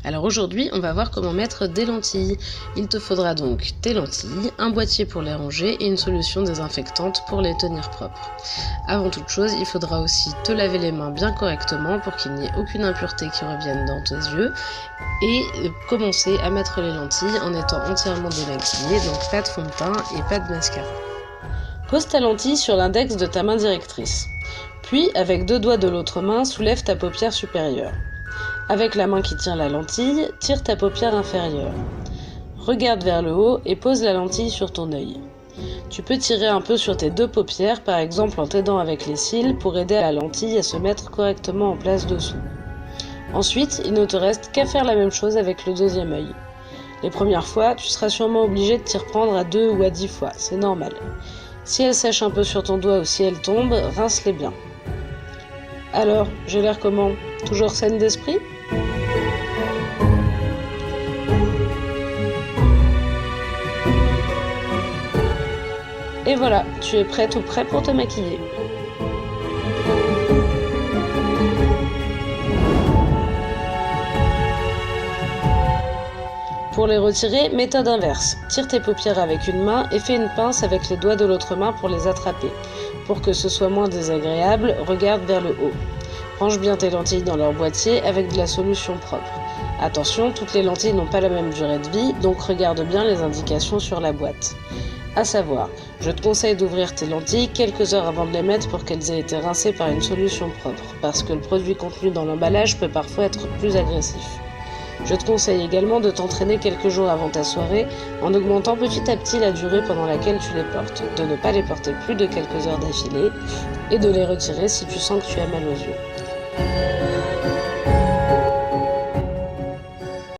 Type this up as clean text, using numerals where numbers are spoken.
Alors aujourd'hui, on va voir comment mettre des lentilles. Il te faudra donc tes lentilles, un boîtier pour les ranger et une solution désinfectante pour les tenir propres. Avant toute chose, il faudra aussi te laver les mains bien correctement pour qu'il n'y ait aucune impureté qui revienne dans tes yeux et commencer à mettre les lentilles en étant entièrement démaquillé, donc pas de fond de teint et pas de mascara. Pose ta lentille sur l'index de ta main directrice. Puis, avec 2 doigts de l'autre main, soulève ta paupière supérieure. Avec la main qui tient la lentille, tire ta paupière inférieure. Regarde vers le haut et pose la lentille sur ton œil. Tu peux tirer un peu sur tes 2 paupières, par exemple en t'aidant avec les cils, pour aider la lentille à se mettre correctement en place dessous. Ensuite, il ne te reste qu'à faire la même chose avec le 2e œil. Les premières fois, tu seras sûrement obligé de t'y reprendre à 2 ou à 10 fois, c'est normal. Si elles sèchent un peu sur ton doigt ou si elles tombent, rince-les bien. Alors, j'ai l'air comment? Toujours saine d'esprit? Et voilà, tu es prête ou prêt pour te maquiller. Pour les retirer, méthode inverse. Tire tes paupières avec une main et fais une pince avec les doigts de l'autre main pour les attraper. Pour que ce soit moins désagréable, regarde vers le haut. Range bien tes lentilles dans leur boîtier avec de la solution propre. Attention, toutes les lentilles n'ont pas la même durée de vie, donc regarde bien les indications sur la boîte. À savoir, je te conseille d'ouvrir tes lentilles quelques heures avant de les mettre pour qu'elles aient été rincées par une solution propre, parce que le produit contenu dans l'emballage peut parfois être plus agressif. Je te conseille également de t'entraîner quelques jours avant ta soirée en augmentant petit à petit la durée pendant laquelle tu les portes, de ne pas les porter plus de quelques heures d'affilée et de les retirer si tu sens que tu as mal aux yeux.